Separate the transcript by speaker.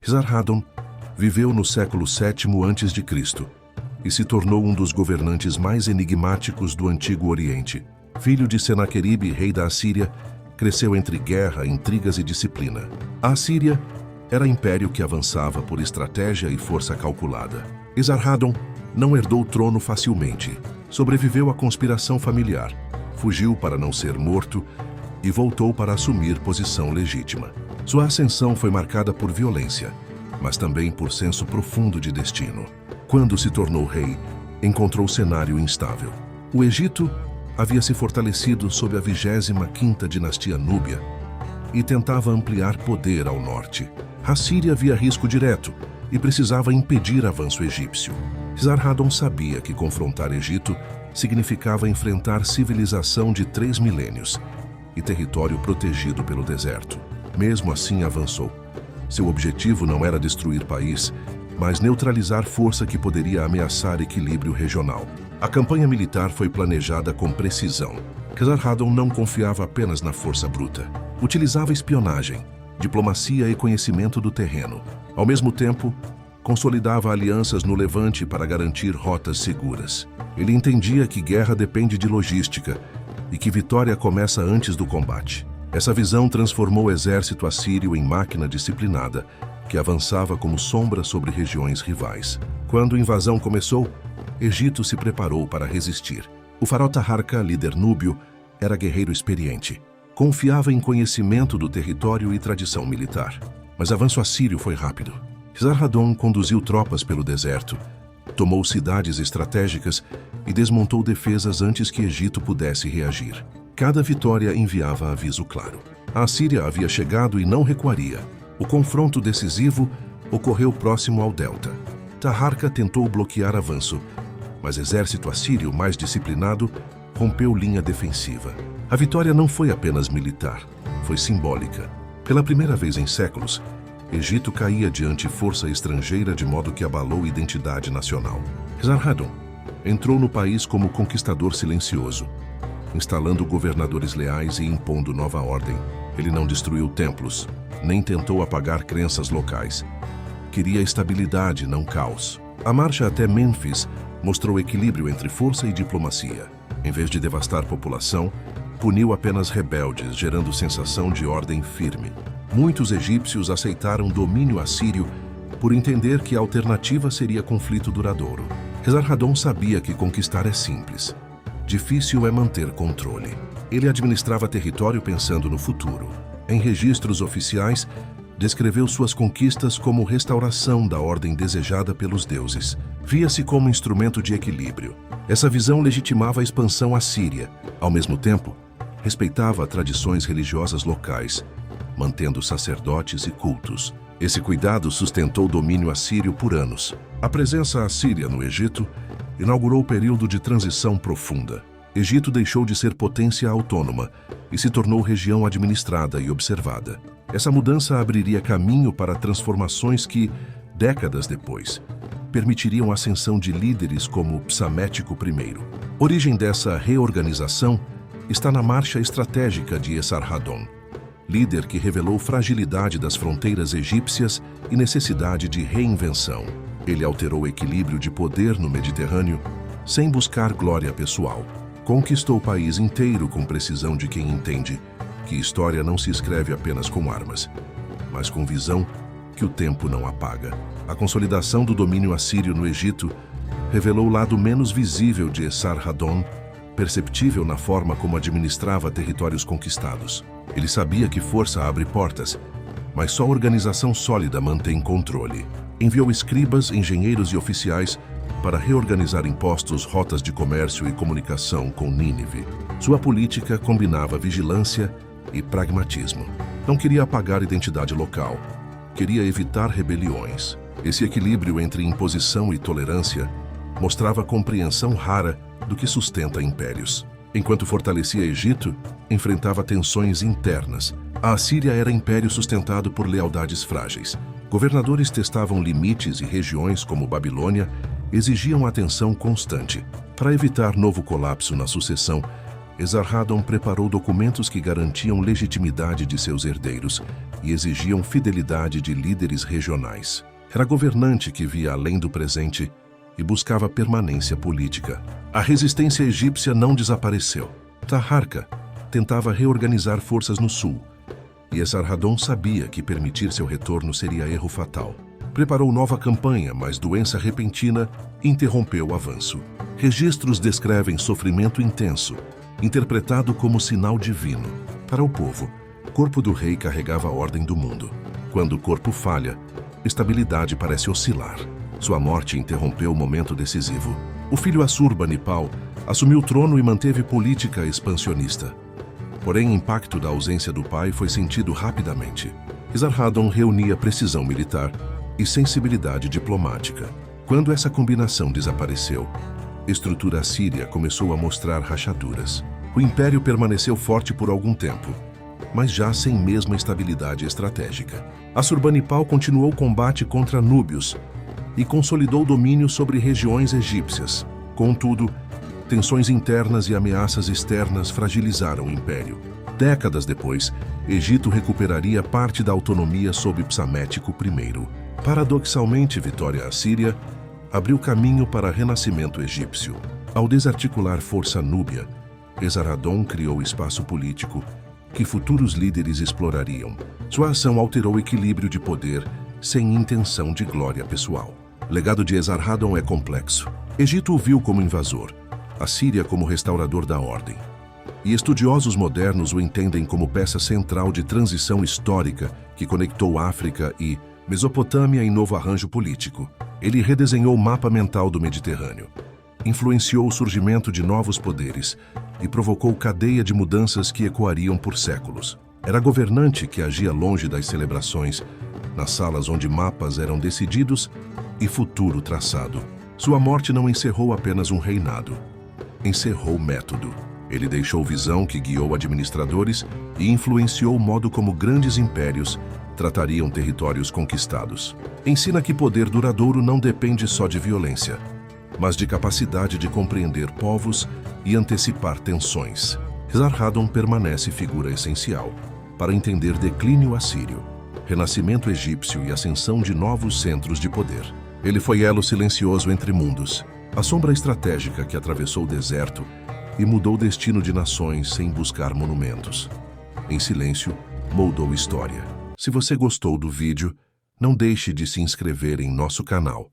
Speaker 1: Esarhaddon viveu no século VII a.C. e se tornou um dos governantes mais enigmáticos do Antigo Oriente. Filho de Senaqueribe, rei da Assíria, cresceu entre guerra, intrigas e disciplina. A Assíria era império que avançava por estratégia e força calculada. Esarhaddon não herdou o trono facilmente. Sobreviveu à conspiração familiar, fugiu para não ser morto e voltou para assumir posição legítima. Sua ascensão foi marcada por violência, mas também por senso profundo de destino. Quando se tornou rei, encontrou cenário instável. O Egito havia se fortalecido sob a 25ª dinastia núbia e tentava ampliar poder ao norte. A Síria via risco direto e precisava impedir avanço egípcio. Esarhaddon sabia que confrontar Egito significava enfrentar civilização de 3 milênios e território protegido pelo deserto. Mesmo assim, avançou. Seu objetivo não era destruir país, mas neutralizar força que poderia ameaçar equilíbrio regional. A campanha militar foi planejada com precisão. Esarhaddon não confiava apenas na força bruta. Utilizava espionagem, diplomacia e conhecimento do terreno. Ao mesmo tempo, consolidava alianças no Levante para garantir rotas seguras. Ele entendia que guerra depende de logística e que vitória começa antes do combate. Essa visão transformou o exército assírio em máquina disciplinada, que avançava como sombra sobre regiões rivais. Quando a invasão começou, Egito se preparou para resistir. O faraó Taharqa, líder núbio, era guerreiro experiente. Confiava em conhecimento do território e tradição militar. Mas o avanço assírio foi rápido. Esarhaddon conduziu tropas pelo deserto, tomou cidades estratégicas e desmontou defesas antes que Egito pudesse reagir. Cada vitória enviava aviso claro. A Assíria havia chegado e não recuaria. O confronto decisivo ocorreu próximo ao delta. Taharqa tentou bloquear avanço, mas o exército assírio, mais disciplinado, rompeu linha defensiva. A vitória não foi apenas militar, foi simbólica. Pela primeira vez em séculos, Egito caía diante força estrangeira de modo que abalou a identidade nacional. Esarhaddon entrou no país como conquistador silencioso, instalando governadores leais e impondo nova ordem. Ele não destruiu templos, nem tentou apagar crenças locais. Queria estabilidade, não caos. A marcha até Mênfis mostrou equilíbrio entre força e diplomacia. Em vez de devastar população, puniu apenas rebeldes, gerando sensação de ordem firme. Muitos egípcios aceitaram domínio assírio por entender que a alternativa seria conflito duradouro. Esarhaddon sabia que conquistar é simples. Difícil é manter controle. Ele administrava território pensando no futuro. Em registros oficiais, descreveu suas conquistas como restauração da ordem desejada pelos deuses. Via-se como instrumento de equilíbrio. Essa visão legitimava a expansão assíria. Ao mesmo tempo, respeitava tradições religiosas locais, mantendo sacerdotes e cultos. Esse cuidado sustentou o domínio assírio por anos. A presença assíria no Egito inaugurou o período de transição profunda. Egito deixou de ser potência autônoma e se tornou região administrada e observada. Essa mudança abriria caminho para transformações que, décadas depois, permitiriam a ascensão de líderes como Psamético I. A origem dessa reorganização está na marcha estratégica de Esarhaddon, líder que revelou fragilidade das fronteiras egípcias e necessidade de reinvenção. Ele alterou o equilíbrio de poder no Mediterrâneo sem buscar glória pessoal. Conquistou o país inteiro com precisão de quem entende que história não se escreve apenas com armas, mas com visão que o tempo não apaga. A consolidação do domínio assírio no Egito revelou o lado menos visível de Esarhaddon, perceptível na forma como administrava territórios conquistados. Ele sabia que força abre portas, mas só organização sólida mantém controle. Enviou escribas, engenheiros e oficiais para reorganizar impostos, rotas de comércio e comunicação com Nínive. Sua política combinava vigilância e pragmatismo. Não queria apagar a identidade local, queria evitar rebeliões. Esse equilíbrio entre imposição e tolerância mostrava compreensão rara do que sustenta impérios. Enquanto fortalecia Egito, enfrentava tensões internas. A Assíria era império sustentado por lealdades frágeis. Governadores testavam limites e regiões como Babilônia exigiam atenção constante. Para evitar novo colapso na sucessão, Esarhaddon preparou documentos que garantiam legitimidade de seus herdeiros e exigiam fidelidade de líderes regionais. Era governante que via além do presente e buscava permanência política. A resistência egípcia não desapareceu. Taharqa tentava reorganizar forças no sul, e Esarhaddon sabia que permitir seu retorno seria erro fatal. Preparou nova campanha, mas doença repentina interrompeu o avanço. Registros descrevem sofrimento intenso, interpretado como sinal divino. Para o povo, o corpo do rei carregava a ordem do mundo. Quando o corpo falha, estabilidade parece oscilar. Sua morte interrompeu o momento decisivo. O filho Assurbanipal assumiu o trono e manteve política expansionista. Porém, o impacto da ausência do pai foi sentido rapidamente. Esarhaddon reunia precisão militar e sensibilidade diplomática. Quando essa combinação desapareceu, a estrutura assíria começou a mostrar rachaduras. O império permaneceu forte por algum tempo, mas já sem mesma estabilidade estratégica. Assurbanipal continuou o combate contra Núbios e consolidou domínio sobre regiões egípcias. Contudo, tensões internas e ameaças externas fragilizaram o império. Décadas depois, Egito recuperaria parte da autonomia sob Psamético I. Paradoxalmente, a vitória assíria abriu caminho para o renascimento egípcio. Ao desarticular força núbia, Esarhaddon criou espaço político que futuros líderes explorariam. Sua ação alterou o equilíbrio de poder sem intenção de glória pessoal. O legado de Esarhaddon é complexo. Egito o viu como invasor, a Síria como restaurador da ordem. E estudiosos modernos o entendem como peça central de transição histórica que conectou África e Mesopotâmia em novo arranjo político. Ele redesenhou o mapa mental do Mediterrâneo, influenciou o surgimento de novos poderes e provocou cadeia de mudanças que ecoariam por séculos. Era governante que agia longe das celebrações, nas salas onde mapas eram decididos e futuro traçado. Sua morte não encerrou apenas um reinado, encerrou método. Ele deixou visão que guiou administradores e influenciou o modo como grandes impérios tratariam territórios conquistados. Ensina que poder duradouro não depende só de violência, mas de capacidade de compreender povos e antecipar tensões. Esarhaddon permanece figura essencial para entender declínio assírio, renascimento egípcio e ascensão de novos centros de poder. Ele foi elo silencioso entre mundos, a sombra estratégica que atravessou o deserto e mudou o destino de nações sem buscar monumentos. Em silêncio, moldou história. Se você gostou do vídeo, não deixe de se inscrever em nosso canal